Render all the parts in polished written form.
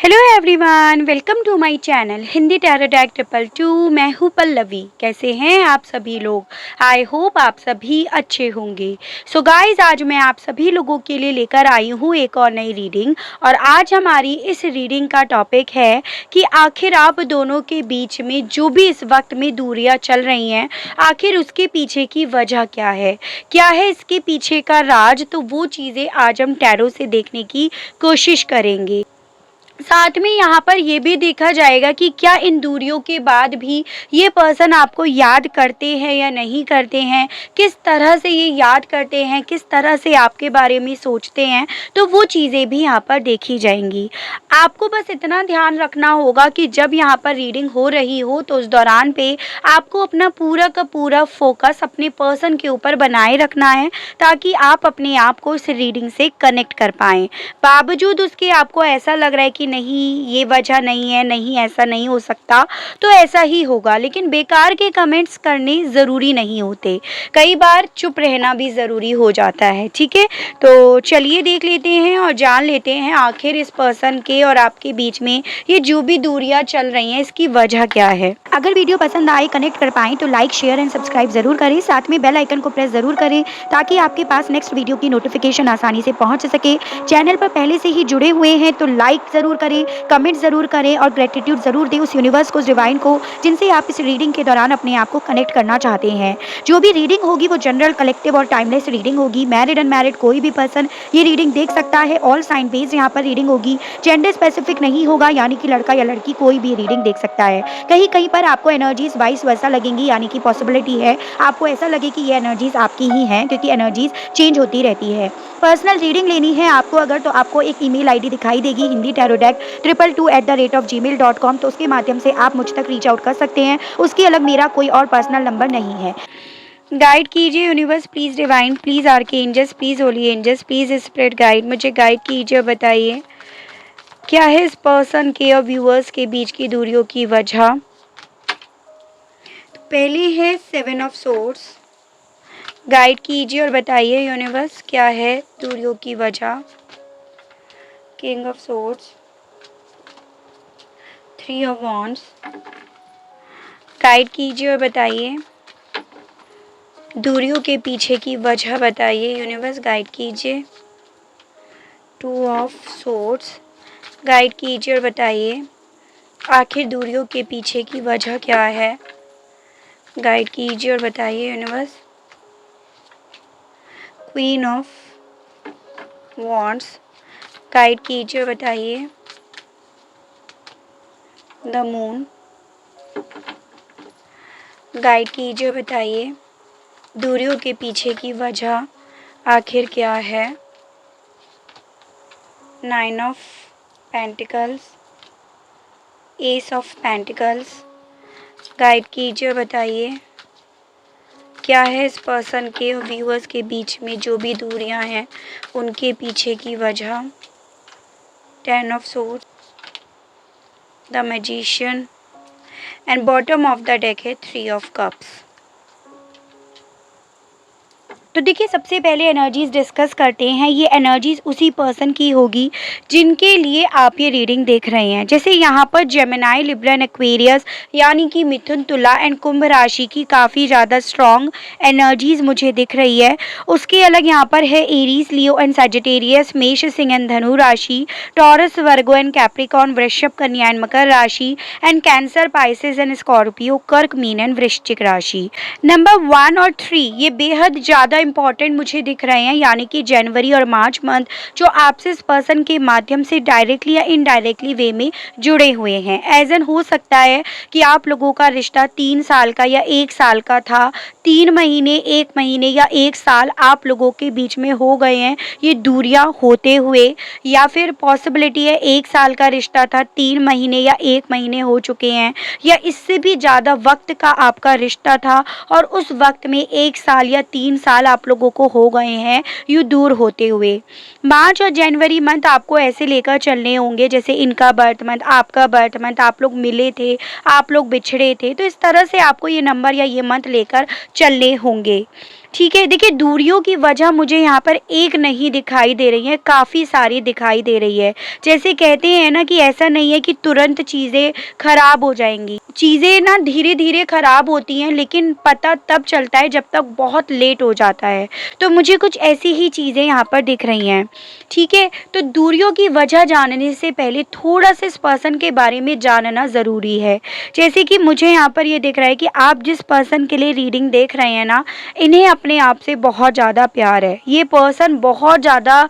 Hello everyone, welcome to my channel Hindi tarot deck 222। मैं हूँ पल्लवी। कैसे हैं आप सभी लोग? आई होप आप सभी अच्छे होंगे। सो गाइज, आज मैं आप सभी लोगों के लिए लेकर आई हूँ एक और नई रीडिंग। और आज हमारी इस रीडिंग का टॉपिक है कि आखिर आप दोनों के बीच में जो भी इस वक्त में दूरियाँ चल रही हैं, आखिर उसके पीछे की वजह क्या है इसके पीछे का राज। तो वो चीज़ें आज हम टैरो से देखने की कोशिश करेंगे। साथ में यहाँ पर ये भी देखा जाएगा कि क्या इन दूरियों के बाद भी ये पर्सन आपको याद करते हैं या नहीं करते हैं, किस तरह से ये याद करते हैं, किस तरह से आपके बारे में सोचते हैं। तो वो चीज़ें भी यहाँ पर देखी जाएंगी। आपको बस इतना ध्यान रखना होगा कि जब यहाँ पर रीडिंग हो रही हो तो उस दौरान पे आपको अपना पूरा का पूरा फोकस अपने पर्सन के ऊपर बनाए रखना है, ताकि आप अपने आप को इस रीडिंग से कनेक्ट कर पाएँ। बावजूद उसके आपको ऐसा लग रहा है कि नहीं, ये वजह नहीं है, नहीं ऐसा नहीं हो सकता, तो ऐसा ही होगा। लेकिन बेकार के कमेंट्स करने ज़रूरी नहीं होते, कई बार चुप रहना भी ज़रूरी हो जाता है। ठीक है, तो चलिए देख लेते हैं और जान लेते हैं आखिर इस पर्सन के और आपके बीच में ये जो भी दूरियां चल रही हैं, इसकी वजह क्या है। अगर वीडियो पसंद आए, कनेक्ट कर पाएँ तो लाइक, शेयर एंड सब्सक्राइब ज़रूर करें। साथ में बेल आइकन को प्रेस ज़रूर करें ताकि आपके पास नेक्स्ट वीडियो की नोटिफिकेशन आसानी से पहुंच सके। चैनल पर पहले से ही जुड़े हुए हैं तो लाइक ज़रूर करें, कमेंट ज़रूर करें और ग्रेटिट्यूड ज़रूर दें उस यूनिवर्स को, उस डिवाइन को, जिनसे आप इस रीडिंग के दौरान अपने आप को कनेक्ट करना चाहते हैं। जो भी रीडिंग होगी वो जनरल, कलेक्टिव और टाइमलेस रीडिंग होगी। मैरिड अनमैरिड कोई भी पर्सन ये रीडिंग देख सकता है। ऑल साइन बेस्ड यहाँ पर रीडिंग होगी, जेंडर स्पेसिफिक नहीं होगा, यानी कि लड़का या लड़की कोई भी रीडिंग देख सकता है। कहीं कहीं पर आपको एनर्जीज वाइस वर्सा लगेंगी, यानी कि पॉसिबिलिटी है आपको ऐसा लगे कि ये एनर्जीज आपकी ही हैं, क्योंकि एनर्जीज चेंज होती रहती है। पर्सनल रीडिंग लेनी है आपको अगर, तो आपको एक ईमेल आईडी दिखाई देगी हिंदी टैरो डेक 222@gmail.com। तो उसके माध्यम से आप मुझ तक रीच आउट कर सकते हैं। उसके अलग मेरा कोई और पर्सनल नंबर नहीं है। गाइड कीजिए universe, please divine, please archangels, please holy angels, please spirit guide, मुझे गाइड कीजिए। बताइए क्या है इस पर्सन के और व्यूअर्स के बीच की दूरियों की वजह। तो पहली है 7 ऑफ सोर्ड्स। गाइड कीजिए और बताइए यूनिवर्स क्या है दूरियों की वजह। King of swords, 3 of wands. Guide कीजिए और बताइए दूरियों के पीछे की वजह। बताइए यूनिवर्स, गाइड कीजिए। 2 ऑफ सोर्ड्स। गाइड कीजिए और बताइए आखिर दूरियों के पीछे की वजह क्या है। गाइड कीजिए और बताइए universe. Queen of wands. Guide कीजिए और बताइए द मून। गाइड कीजिए और बताइए दूरियों के पीछे की वजह आखिर क्या है। 9 of pentacles, S of pentacles. Guide कीजिए और बताइए क्या है इस पर्सन के और व्यूअर्स के बीच में जो भी दूरियां हैं उनके पीछे की वजह। 10 of swords, the magician and bottom of the deck है 3 ऑफ कप्स। तो देखिए, सबसे पहले एनर्जीज डिस्कस करते हैं। ये एनर्जीज उसी पर्सन की होगी जिनके लिए आप ये रीडिंग देख रहे हैं। जैसे यहाँ पर जेमिनाई, लिब्रा एंड एक्वेरियस, यानी कि मिथुन, तुला एंड कुंभ राशि की काफ़ी ज़्यादा स्ट्रॉन्ग एनर्जीज मुझे दिख रही है। उसके अलग यहाँ पर है एरीज, लियो एंड सजिटेरियस, मेष, सिंह एंड धनु राशि, टॉरस, वर्गो एंड कैप्रिकॉन, वृषभ, कन्या एंड मकर राशि and cancer, Pisces and Scorpio, कर्क, मीन एंड वृश्चिक राशि। नंबर 1 और 3 ये बेहद ज़्यादा इंपॉर्टेंट मुझे दिख रहे हैं, यानी कि जनवरी और मार्च मंथ जो आपसे इस पर्सन के माध्यम से डायरेक्टली या इनडायरेक्टली वे में जुड़े हुए हैं। एज एन हो सकता है कि आप लोगों का रिश्ता 3 साल का या 1 साल का था, 3 महीने, 1 महीने या 1 साल आप लोगों के बीच में हो गए हैं ये दूरियां होते हुए, या फिर पॉसिबिलिटी है 1 साल का रिश्ता था, 3 महीने या 1 महीने हो चुके हैं, या इससे भी ज़्यादा वक्त का आपका रिश्ता था और उस वक्त में 1 साल या 3 साल आप लोगों को हो गए हैं यूँ दूर होते हुए। मार्च और जनवरी मंथ आपको ऐसे लेकर चलने होंगे जैसे इनका बर्थ मंथ, आपका बर्थ मंथ, आप लोग मिले थे, आप लोग बिछड़े थे, तो इस तरह से आपको ये नंबर या ये मंथ लेकर चलने होंगे। ठीक है, देखिए दूरियों की वजह मुझे यहाँ पर एक नहीं दिखाई दे रही है, काफ़ी सारी दिखाई दे रही है। जैसे कहते हैं ना कि ऐसा नहीं है कि तुरंत चीज़ें खराब हो जाएँगी। चीज़ें ना धीरे-धीरे खराब होती हैं, लेकिन पता तब चलता है जब तक बहुत लेट हो जाता है। तो मुझे कुछ ऐसी ही चीज़ें यहाँ पर दिख रही हैं, ठीक है? तो दूरियों की वजह जानने से पहले थोड़ा-सा इस पर्सन के बारे में जानना ज़रूरी है। जैसे कि मुझे यहाँ पर ये दिख रहा है कि आप जिस पर्सन के लिए रीडिंग देख रहे हैं ना, इन्हें अपने आप से बहुत ज़्यादा प्यार है। ये पर्सन बहुत ज़्यादा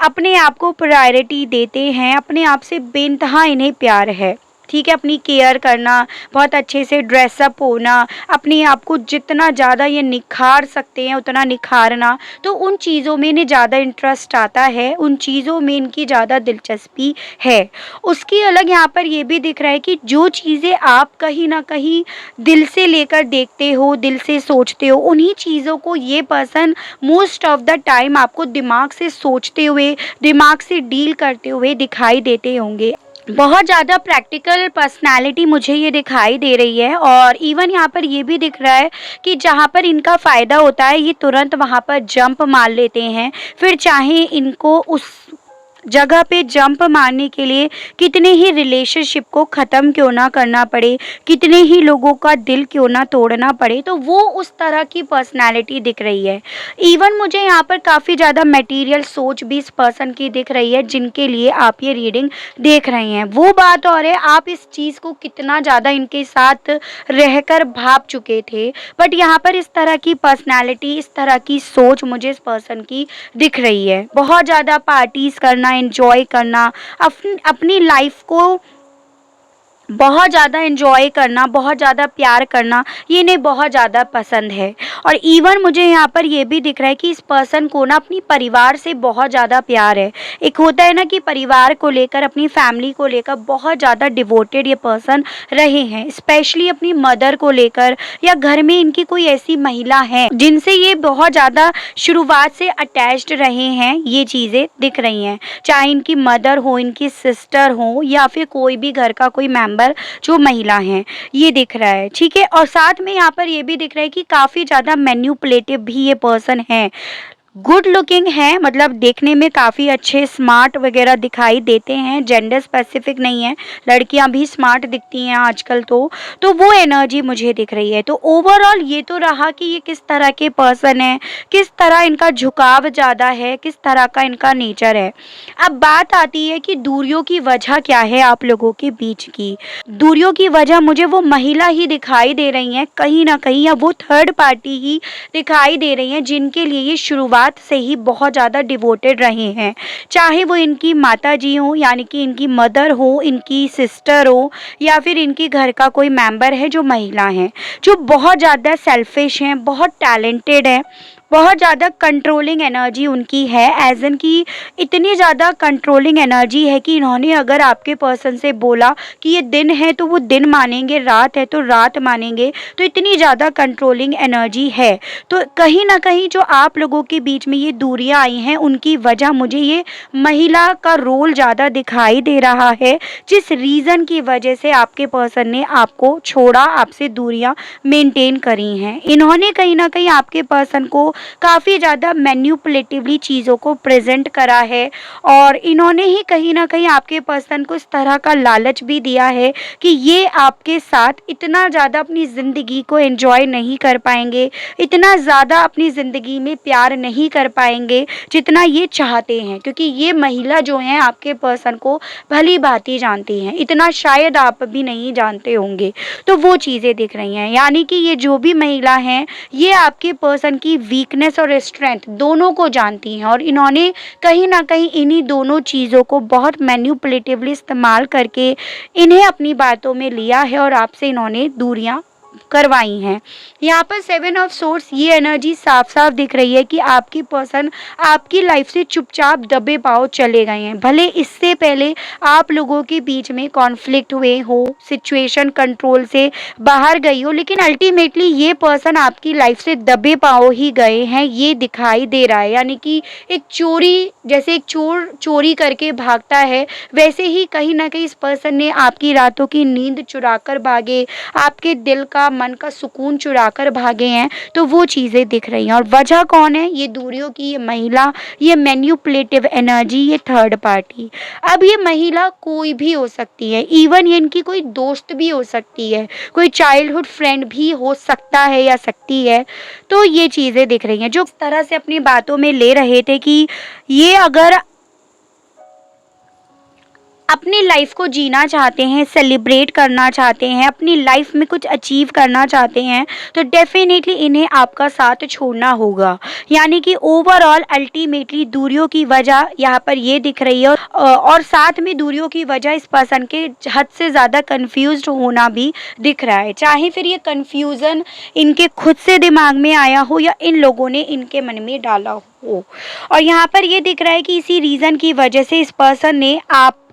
अपने आप को प्रायोरिटी देते हैं, अपने आप से बेइंतहा इन्हें प्यार है। ठीक है, अपनी केयर करना, बहुत अच्छे से ड्रेसअप होना, अपने आप को जितना ज़्यादा ये निखार सकते हैं उतना निखारना, तो उन चीज़ों में इन्हें ज़्यादा इंटरेस्ट आता है, उन चीज़ों में इनकी ज़्यादा दिलचस्पी है। उसकी अलग यहाँ पर ये भी दिख रहा है कि जो चीज़ें आप कहीं न कहीं दिल से लेकर देखते हो, दिल से सोचते हो, उन्हीं चीज़ों को ये person most of the time आपको दिमाग से सोचते हुए, दिमाग से डील करते हुए दिखाई देते होंगे। बहुत ज़्यादा प्रैक्टिकल पर्सनैलिटी मुझे ये दिखाई दे रही है, और इवन यहाँ पर ये भी दिख रहा है कि जहाँ पर इनका फ़ायदा होता है ये तुरंत वहाँ पर जंप मार लेते हैं। फिर चाहे इनको उस जगह पे जंप मारने के लिए कितने ही रिलेशनशिप को ख़त्म क्यों ना करना पड़े, कितने ही लोगों का दिल क्यों ना तोड़ना पड़े, तो वो उस तरह की पर्सनैलिटी दिख रही है। इवन मुझे यहाँ पर काफ़ी ज़्यादा मटेरियल सोच भी इस पर्सन की दिख रही है जिनके लिए आप ये रीडिंग देख रहे हैं। वो बात और है आप इस चीज़ को कितना ज़्यादा इनके साथ रहकर भाप चुके थे, बट यहाँ पर इस तरह की पर्सनैलिटी, इस तरह की सोच मुझे इस पर्सन की दिख रही है। बहुत ज़्यादा पार्टीज़ करना, एंजॉय करना, अपनी लाइफ को बहुत ज़्यादा एंजॉय करना, बहुत ज़्यादा प्यार करना, ये इन्हें बहुत ज़्यादा पसंद है। और इवन मुझे यहाँ पर ये भी दिख रहा है कि इस पर्सन को ना अपनी परिवार से बहुत ज़्यादा प्यार है। एक होता है ना कि परिवार को लेकर, अपनी फैमिली को लेकर बहुत ज़्यादा डिवोटेड ये पर्सन रहे हैं, स्पेशली अपनी मदर को लेकर, या घर में इनकी कोई ऐसी महिला है जिनसे ये बहुत ज़्यादा शुरुआत से अटैच्ड रहे हैं, ये चीज़ें दिख रही हैं। चाहे इनकी मदर हो, इनकी सिस्टर हो, या फिर कोई भी घर का कोई मेंबर जो महिला हैं, ये दिख रहा है। ठीक है, और साथ में यहाँ पर ये भी दिख रहा है कि काफ़ी ज़्यादा मैन्युपुलेटिव भी ये पर्सन है। गुड लुकिंग है, मतलब देखने में काफ़ी अच्छे, स्मार्ट वगैरह दिखाई देते हैं, जेंडर स्पेसिफिक नहीं है, लड़कियां भी स्मार्ट दिखती हैं आजकल। तो वो एनर्जी मुझे दिख रही है। तो ओवरऑल ये तो रहा कि ये किस तरह के पर्सन है, किस तरह इनका झुकाव ज़्यादा है, किस तरह का इनका नेचर है। अब बात आती है कि दूरियों की वजह क्या है आप लोगों के बीच की। दूरियों की वजह मुझे वो महिला ही दिखाई दे रही हैं कहीं ना कहीं, या वो थर्ड पार्टी ही दिखाई दे रही हैं जिनके लिए ये शुरुआत से ही बहुत ज़्यादा डिवोटेड रहे हैं। चाहे वो इनकी माता जी हो, यानी कि इनकी मदर हो, इनकी सिस्टर हो, या फिर इनकी घर का कोई मेंबर है जो महिला है, जो बहुत ज़्यादा सेल्फिश हैं, बहुत टैलेंटेड है, बहुत ज़्यादा कंट्रोलिंग एनर्जी उनकी है। एज इन की इतनी ज़्यादा कंट्रोलिंग एनर्जी है कि इन्होंने अगर आपके पर्सन से बोला कि ये दिन है तो वो दिन मानेंगे, रात है तो रात मानेंगे, तो इतनी ज़्यादा कंट्रोलिंग एनर्जी है। तो कहीं ना कहीं जो आप लोगों के बीच में ये दूरियां आई हैं, उनकी वजह मुझे ये महिला का रोल ज़्यादा दिखाई दे रहा है, जिस रीज़न की वजह से आपके पर्सन ने आपको छोड़ा, आपसे दूरियां मेंटेन करी हैं। इन्होंने कहीं ना कहीं आपके पर्सन को काफ़ी ज़्यादा मैन्युपुलेटिवली चीज़ों को प्रेजेंट करा है, और इन्होंने ही कहीं ना कहीं आपके पर्सन को इस तरह का लालच भी दिया है कि ये आपके साथ इतना ज़्यादा अपनी ज़िंदगी को एंजॉय नहीं कर पाएंगे, इतना ज़्यादा अपनी ज़िंदगी में प्यार नहीं कर पाएंगे जितना ये चाहते हैं, क्योंकि ये महिला जो हैं आपके पर्सन को भली भांति जानती हैं, इतना शायद आप भी नहीं जानते होंगे। तो वो चीज़ें दिख रही हैं, यानी कि ये जो भी महिला हैं ये आपके पर्सन की वीकनेस और स्ट्रेंथ दोनों को जानती हैं, और इन्होंने कहीं ना कहीं इन्हीं दोनों चीज़ों को बहुत मैन्युपुलेटिवली इस्तेमाल करके इन्हें अपनी बातों में लिया है, और आपसे इन्होंने दूरियां करवाई हैं। यहाँ पर 7 ऑफ सोर्स, ये एनर्जी साफ साफ दिख रही है कि आपकी पर्सन आपकी लाइफ से चुपचाप दबे पाँव चले गए हैं। भले इससे पहले आप लोगों के बीच में कॉन्फ्लिक्ट हुए हो, सिचुएशन कंट्रोल से बाहर गई हो, लेकिन अल्टीमेटली ये पर्सन आपकी लाइफ से दबे पाँव ही गए हैं, ये दिखाई दे रहा है। यानी कि एक चोरी, जैसे एक चोर चोरी करके भागता है, वैसे ही कहीं ना कहीं इस पर्सन ने आपकी रातों की नींद चुरा कर भागे, आपके दिल का आपका मन का सुकून चुरा कर भागे हैं, तो वो चीज़ें दिख रही हैं। और वजह कौन है? ये दूरियों की ये महिला, ये मैनिपुलेटिव एनर्जी, ये थर्ड पार्टी। अब ये महिला कोई भी हो सकती है, इवन ये इनकी कोई दोस्त भी हो सकती है, कोई चाइल्डहुड फ्रेंड भी हो सकता है या सकती है। तो ये चीज़ें दिख रही हैं जो इस तरह से अपनी बातों में ले रहे थे कि ये अगर अपनी लाइफ को जीना चाहते हैं, सेलिब्रेट करना चाहते हैं, अपनी लाइफ में कुछ अचीव करना चाहते हैं, तो डेफिनेटली इन्हें आपका साथ छोड़ना होगा। यानी कि ओवरऑल अल्टीमेटली दूरियों की वजह यहाँ पर ये दिख रही है, और साथ में दूरियों की वजह इस पर्सन के हद से ज़्यादा कंफ्यूज्ड होना भी दिख रहा है। चाहे फिर ये कंफ्यूजन इनके खुद से दिमाग में आया हो या इन लोगों ने इनके मन में डाला हो। और यहाँ पर ये दिख रहा है कि इसी रीज़न की वजह से इस पर्सन ने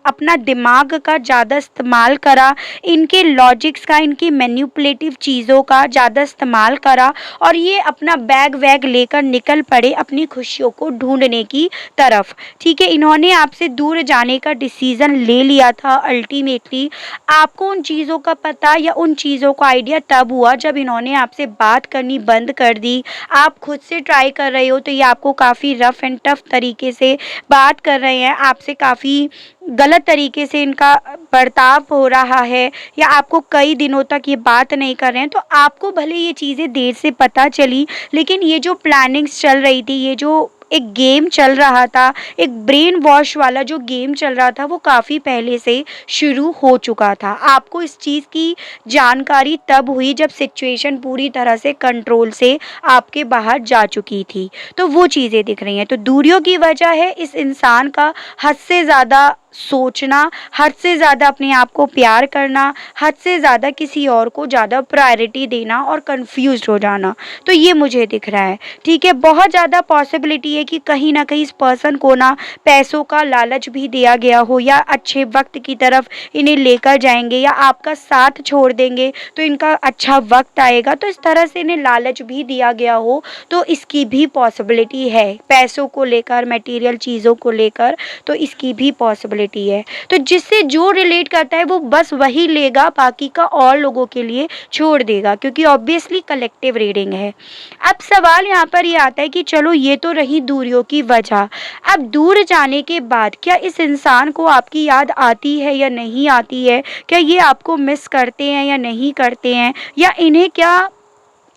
अपना दिमाग का ज़्यादा इस्तेमाल करा, इनके लॉजिक्स का, इनकी मैनिपुलेटिव चीज़ों का ज़्यादा इस्तेमाल करा, और ये अपना बैग वैग लेकर निकल पड़े अपनी खुशियों को ढूंढने की तरफ। ठीक है, इन्होंने आपसे दूर जाने का डिसीज़न ले लिया था। अल्टीमेटली आपको उन चीज़ों का पता या उन चीज़ों का आइडिया तब हुआ जब इन्होंने आपसे बात करनी बंद कर दी। आप खुद से ट्राई कर रहे हो तो ये आपको काफ़ी रफ़ एंड टफ तरीके से बात कर रहे हैं, आपसे काफ़ी गलत तरीके से इनका बर्ताव हो रहा है, या आपको कई दिनों तक ये बात नहीं कर रहे हैं। तो आपको भले ये चीज़ें देर से पता चली, लेकिन ये जो प्लानिंग्स चल रही थी, ये जो एक गेम चल रहा था, एक ब्रेन वॉश वाला जो गेम चल रहा था, वो काफ़ी पहले से शुरू हो चुका था। आपको इस चीज़ की जानकारी तब हुई जब सिचुएशन पूरी तरह से कंट्रोल से आपके बाहर जा चुकी थी। तो वो चीज़ें दिख रही हैं। तो दूरियों की वजह है इस इंसान का हद से ज़्यादा सोचना, हद से ज़्यादा अपने आप को प्यार करना, हद से ज़्यादा किसी और को ज़्यादा प्रायोरिटी देना और कंफ्यूज्ड हो जाना। तो ये मुझे दिख रहा है। ठीक है, बहुत ज़्यादा पॉसिबिलिटी है कि कहीं ना कहीं इस पर्सन को ना पैसों का लालच भी दिया गया हो, या अच्छे वक्त की तरफ इन्हें लेकर जाएंगे, या आपका साथ छोड़ देंगे तो इनका अच्छा वक्त आएगा, तो इस तरह से इन्हें लालच भी दिया गया हो। तो इसकी भी पॉसिबिलिटी है, पैसों को लेकर, मटेरियल चीज़ों को लेकर, तो इसकी भी पॉसिबिलिटी है। तो जिससे जो रिलेट करता है वो बस वही लेगा, बाकी का और लोगों के लिए छोड़ देगा, क्योंकि ऑब्वियसली कलेक्टिव रीडिंग है। अब सवाल यहाँ पर ये आता है कि चलो ये तो रही दूरियों की वजह, अब दूर जाने के बाद क्या इस इंसान को आपकी याद आती है या नहीं आती है? क्या ये आपको मिस करते हैं या नहीं करते हैं, या इन्हें क्या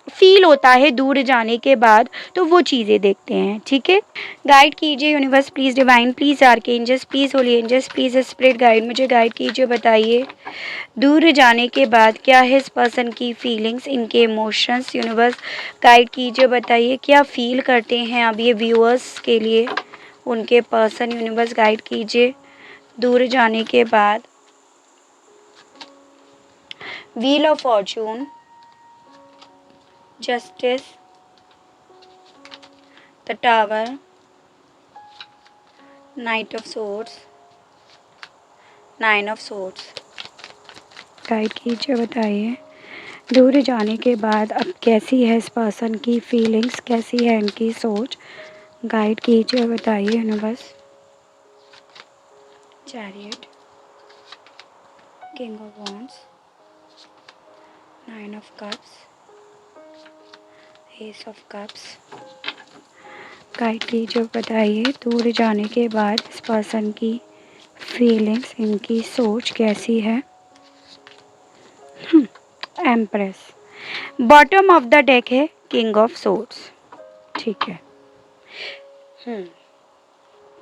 फील होता है दूर जाने के बाद? तो वो चीज़ें देखते हैं। ठीक है, गाइड कीजिए universe please, divine please, archangels please, holy angels please, spirit guide मुझे गाइड कीजिए। बताइए दूर जाने के बाद क्या है इस पर्सन की फीलिंग्स, इनके इमोशंस। यूनिवर्स गाइड कीजिए, बताइए क्या फील करते हैं अब ये व्यूअर्स के लिए उनके पर्सन। यूनिवर्स गाइड कीजिए दूर जाने के बाद। Wheel of Fortune, Justice, the Tower, Knight of Swords, Nine of Swords। Guide कीजिए, बताइए दूर जाने के बाद अब कैसी है इस पर्सन की फीलिंग्स, कैसी है इनकी सोच। गाइड कीजिए, बताइए universe. Chariot, king of wands, nine of cups, S of cups. Guide कीजिए, बताइए दूर जाने के बाद इस पर्सन की फीलिंग्स, इनकी सोच कैसी है। Empress, bottom of the deck है किंग ऑफ सोर्ड्स। ठीक है,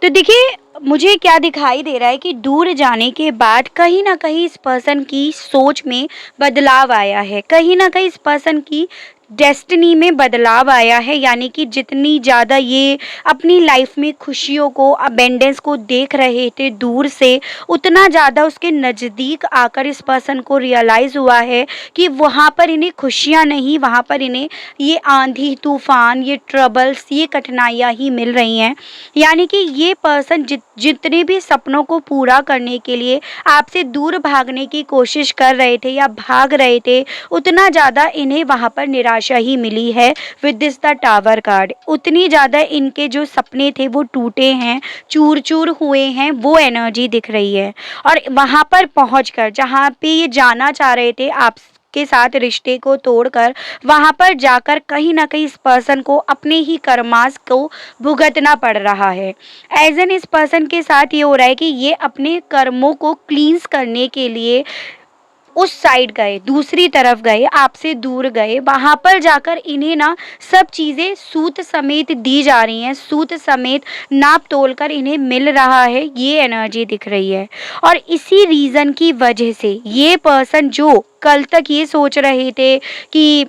तो देखिए मुझे क्या दिखाई दे रहा है कि दूर जाने के बाद कहीं ना कहीं इस पर्सन की सोच में बदलाव आया है, कहीं ना कहीं इस पर्सन की डेस्टिनी में बदलाव आया है। यानी कि जितनी ज़्यादा ये अपनी लाइफ में खुशियों को, अबेंडेंस को देख रहे थे दूर से, उतना ज़्यादा उसके नज़दीक आकर इस पर्सन को रियलाइज़ हुआ है कि वहाँ पर इन्हें खुशियाँ नहीं, वहाँ पर इन्हें ये आंधी तूफ़ान, ये ट्रबल्स, ये कठिनाइयाँ ही मिल रही हैं। यानी कि ये पर्सन जितने भी सपनों को पूरा करने के लिए आपसे दूर भागने की कोशिश कर रहे थे या भाग रहे थे, उतना ज़्यादा इन्हें वहाँ पर निराशा ही मिली है with this the tower card. उतनी ज़्यादा इनके जो सपने थे वो टूटे हैं, चूर चूर हुए हैं, वो एनर्जी दिख रही है। और वहाँ पर पहुँचकर जहाँ पे ये जाना चाह रहे थे, आपके आपके साथ रिश्ते को तोड़कर वहाँ पर जाकर कहीं ना कहीं इस पर्सन को अपने ही कर्मास को भुगतना पड़ रहा है। एज एन इस पर्सन के साथ ये हो रहा है कि ये अपने कर्मों को क्लींस करने के लिए उस साइड गए, दूसरी तरफ गए, आपसे दूर गए, वहाँ पर जाकर इन्हें ना सब चीज़ें सूत समेत दी जा रही हैं, सूत समेत नाप तोल कर इन्हें मिल रहा है, ये एनर्जी दिख रही है। और इसी रीज़न की वजह से ये पर्सन जो कल तक ये सोच रहे थे कि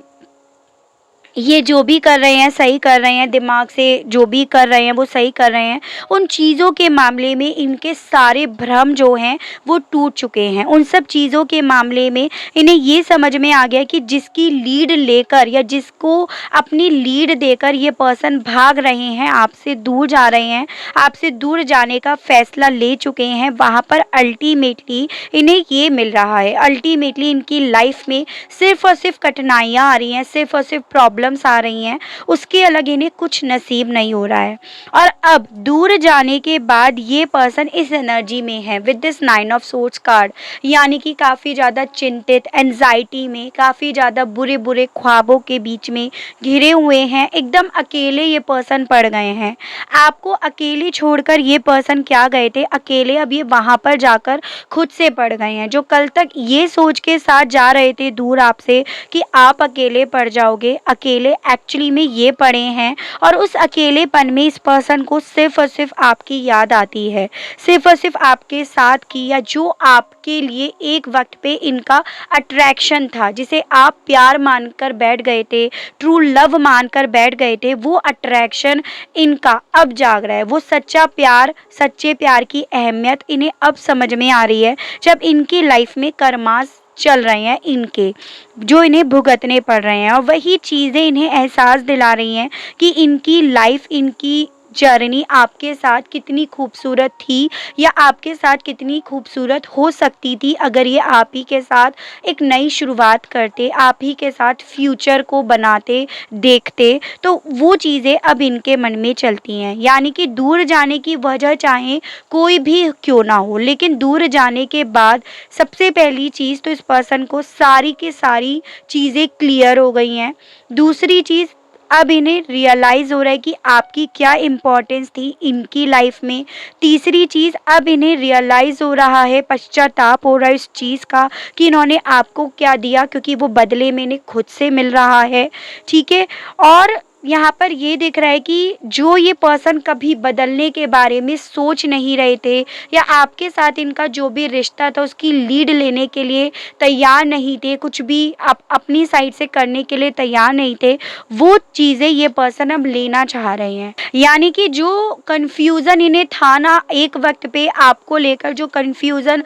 ये जो भी कर रहे हैं सही कर रहे हैं, दिमाग से जो भी कर रहे हैं वो सही कर रहे हैं, उन चीज़ों के मामले में इनके सारे भ्रम जो हैं वो टूट चुके हैं। उन सब चीज़ों के मामले में इन्हें ये समझ में आ गया कि जिसकी लीड लेकर या जिसको अपनी लीड देकर ये पर्सन भाग रहे हैं, आपसे दूर जा रहे हैं, आपसे दूर जाने का फैसला ले चुके हैं, वहाँ पर अल्टीमेटली इन्हें ये मिल रहा है। अल्टीमेटली इनकी लाइफ में सिर्फ और सिर्फ कठिनाइयाँ आ रही हैं, सिर्फ और सिर्फ प्रॉब्लम्स आ रही हैं, उसके अलग इन्हें कुछ नसीब नहीं हो रहा है। और अब दूर जाने के बाद ये पर्सन इस एनर्जी में है with this 9 of swords card, यानी कि काफ़ी ज़्यादा चिंतित, एंजाइटी में, काफ़ी ज़्यादा बुरे बुरे ख्वाबों के बीच में घिरे हुए हैं, एकदम अकेले ये पर्सन पड़ गए हैं। आपको अकेले छोड़कर ये पर्सन क्या गए थे, अकेले अब ये वहाँ पर जाकर खुद से पड़ गए हैं। जो कल तक ये सोच के साथ जा रहे थे दूर आपसे कि आप अकेले पड़ जाओगे, अकेले एक्चुअली में ये पड़े हैं। और उस अकेलेपन में इस पर्सन को सिर्फ और सिर्फ आपकी याद आती है, सिर्फ और सिर्फ आपके साथ की या जो आपके लिए एक वक्त पे इनका अट्रैक्शन था, जिसे आप प्यार मानकर बैठ गए थे, ट्रू लव मानकर बैठ गए थे, वो अट्रैक्शन इनका अब जाग रहा है। वो सच्चा प्यार, सच्चे प्यार की अहमियत इन्हें अब समझ में आ रही है, जब इनकी लाइफ में कर्मास चल रहे हैं इनके, जो इन्हें भुगतने पड़ रहे हैं। और वही चीज़ें इन्हें एहसास दिला रही हैं कि इनकी लाइफ, इनकी जर्नी आपके साथ कितनी खूबसूरत थी या आपके साथ कितनी खूबसूरत हो सकती थी अगर ये आप ही के साथ एक नई शुरुआत करते, आप ही के साथ फ्यूचर को बनाते, देखते। तो वो चीज़ें अब इनके मन में चलती हैं। यानी कि दूर जाने की वजह चाहे कोई भी क्यों ना हो, लेकिन दूर जाने के बाद सबसे पहली चीज़ तो इस पर्सन को सारी की सारी चीज़ें क्लियर हो गई हैं। दूसरी चीज़, अब इन्हें रियलाइज़ हो रहा है कि आपकी क्या इम्पोर्टेंस थी इनकी लाइफ में। तीसरी चीज़, अब इन्हें रियलाइज़ हो रहा है, पश्चाताप हो रहा है इस चीज़ का कि इन्होंने आपको क्या दिया, क्योंकि वो बदले में इन्हें खुद से मिल रहा है। ठीक है। और यहाँ पर ये दिख रहा है कि जो ये पर्सन कभी बदलने के बारे में सोच नहीं रहे थे या आपके साथ इनका जो भी रिश्ता था उसकी लीड लेने के लिए तैयार नहीं थे, कुछ भी आप अपनी साइड से करने के लिए तैयार नहीं थे, वो चीज़ें ये पर्सन अब लेना चाह रहे हैं। यानी कि जो कन्फ्यूज़न इन्हें था ना एक वक्त पे आपको लेकर, जो कन्फ्यूज़न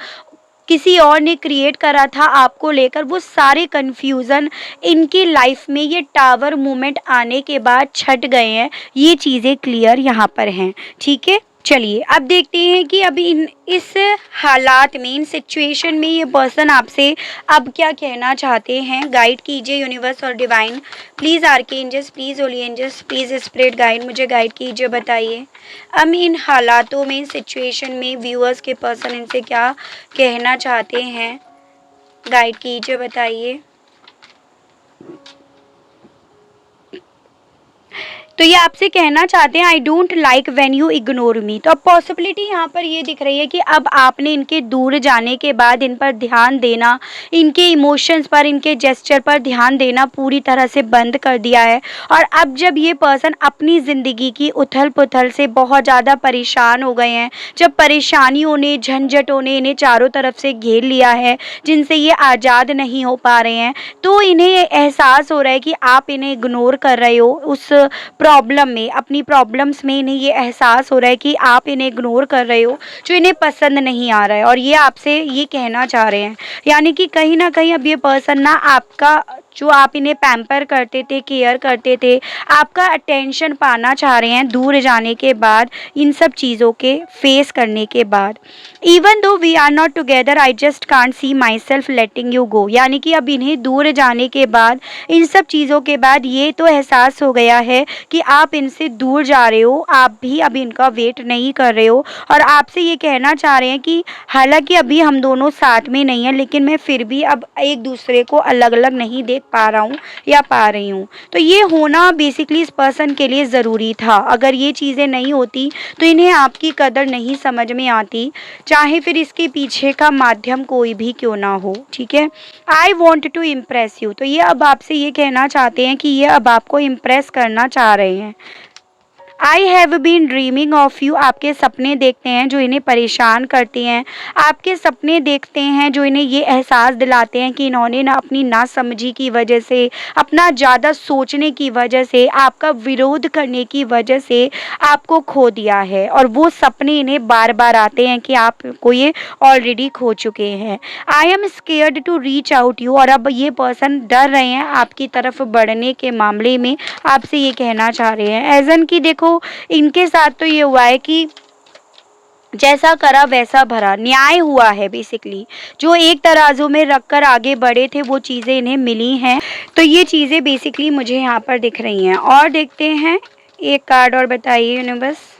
किसी और ने क्रिएट करा था आपको लेकर, वो सारे कन्फ्यूज़न इनकी लाइफ में ये टावर मूवमेंट आने के बाद छट गए हैं। ये चीज़ें क्लियर यहाँ पर हैं। ठीक है। चलिए अब देखते हैं कि अभी इस हालात में, इन सिचुएशन में ये पर्सन आपसे अब क्या कहना चाहते हैं। गाइड कीजिए यूनिवर्स और divine, please archangels, please holy angels, please spirit guide, मुझे गाइड कीजिए, बताइए अब इन हालातों में, इन सिचुएशन में व्यूअर्स के पर्सन इनसे क्या कहना चाहते हैं। गाइड कीजिए, बताइए। तो ये आपसे कहना चाहते हैं I don't like when you ignore me. तो अब पॉसिबिलिटी यहाँ पर ये दिख रही है कि अब आपने इनके दूर जाने के बाद इन पर ध्यान देना, इनके इमोशंस पर, इनके जेस्चर पर ध्यान देना पूरी तरह से बंद कर दिया है। और अब जब ये पर्सन अपनी ज़िंदगी की उथल पुथल से बहुत ज़्यादा परेशान हो गए हैं, जब परेशानियों ने, झंझटों ने इन्हें चारों तरफ से घेर लिया है, जिनसे ये आज़ाद नहीं हो पा रहे हैं, तो इन्हें एहसास हो रहा है कि आप इन्हें इग्नोर कर रहे हो। उस प्रॉब्लम में, अपनी प्रॉब्लम्स में इन्हें ये एहसास हो रहा है कि आप इन्हें इग्नोर कर रहे हो, जो इन्हें पसंद नहीं आ रहा है। और ये आपसे ये कहना चाह रहे हैं, यानी कि कहीं ना कहीं अब ये पर्सन ना आपका जो आप इन्हें पैम्पर करते थे, केयर करते थे, आपका अटेंशन पाना चाह रहे हैं दूर जाने के बाद, इन सब चीज़ों के फेस करने के बाद। Even though we are not together I just can't see myself letting you go, यानी कि अब इन्हें दूर जाने के बाद, इन सब चीज़ों के बाद ये तो एहसास हो गया है कि आप इनसे दूर जा रहे हो, आप भी अब इनका वेट नहीं कर रहे हो, और आपसे ये कहना चाह रहे हैं कि हालांकि अभी हम दोनों साथ में नहीं हैं, लेकिन मैं फिर भी अब एक दूसरे को अलग अलग नहीं देख पा रहा हूँ या पा रही हूँ। तो ये होना बेसिकली इस पर्सन के लिए ज़रूरी था। अगर ये चीज़ें नहीं होती तो इन्हें आपकी कदर नहीं समझ में आती, चाहे फिर इसके पीछे का माध्यम कोई भी क्यों ना हो। ठीक है, I want to impress you, तो ये अब आपसे ये कहना चाहते हैं कि ये अब आपको इम्प्रेस करना चाह रहे हैं। I have been dreaming of you, आपके सपने देखते हैं जो इन्हें परेशान करते हैं, आपके सपने देखते हैं जो इन्हें ये एहसास दिलाते हैं कि इन्होंने ना अपनी नासमझी की वजह से, अपना ज़्यादा सोचने की वजह से, आपका विरोध करने की वजह से आपको खो दिया है, और वो सपने इन्हें बार बार आते हैं कि आपको ये ऑलरेडी खो चुके हैं। I am scared to reach out you, और अब ये पर्सन डर रहे हैं आपकी तरफ बढ़ने के मामले में, आपसे ये कहना चाह रहे हैं एज एन कि देखो इनके साथ तो ये हुआ है कि जैसा करा वैसा भरा, न्याय हुआ है बेसिकली, जो एक तराजू में रख कर आगे बढ़े थे वो चीज़ें इन्हें मिली हैं। तो ये चीज़ें बेसिकली मुझे यहाँ पर दिख रही हैं। और देखते हैं एक कार्ड और बताइए universe.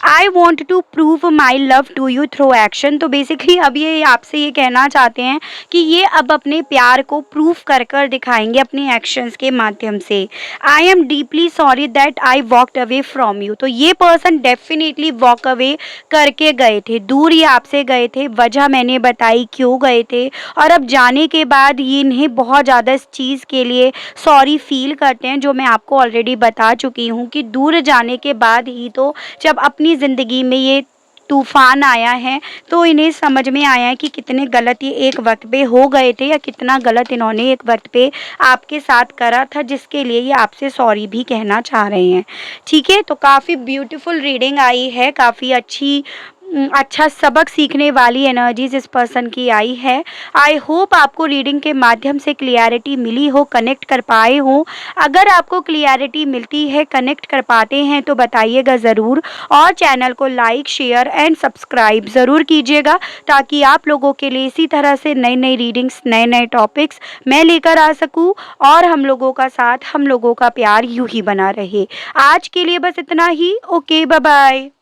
I want to prove my love to you through action, तो बेसिकली अब ये आपसे ये कहना चाहते हैं कि ये अब अपने प्यार को प्रूफ कर कर दिखाएंगे अपने एक्शंस के माध्यम से। I am deeply sorry that I walked away from you, तो ये पर्सन डेफिनेटली वॉक अवे करके गए थे, दूर ही आपसे गए थे, वजह मैंने बताई क्यों गए थे, और अब जाने के बाद ये इन्हें बहुत ज़्यादा इस चीज़ के लिए सॉरी फील करते हैं, जो मैं आपको ऑलरेडी बता चुकी हूँ कि दूर जाने के बाद ही तो जब अपनी ज़िंदगी में ये तूफ़ान आया है तो इन्हें समझ में आया है कि कितने गलत ये एक वक्त पे हो गए थे, या कितना गलत इन्होंने एक वक्त पे आपके साथ करा था, जिसके लिए ये आपसे सॉरी भी कहना चाह रहे हैं। ठीक है, तो काफ़ी ब्यूटीफुल रीडिंग आई है, काफ़ी अच्छा सबक सीखने वाली एनर्जीज इस पर्सन की आई है। आई होप आपको रीडिंग के माध्यम से क्लियरिटी मिली हो, कनेक्ट कर पाए हो। अगर आपको क्लियरिटी मिलती है, कनेक्ट कर पाते हैं तो बताइएगा ज़रूर, और चैनल को लाइक शेयर एंड सब्सक्राइब ज़रूर कीजिएगा, ताकि आप लोगों के लिए इसी तरह से नई नई रीडिंग्स, नए नए टॉपिक्स मैं लेकर आ सकूं, और हम लोगों का साथ, हम लोगों का प्यार यूं ही बना रहे। आज के लिए बस इतना ही। Okay, bye bye.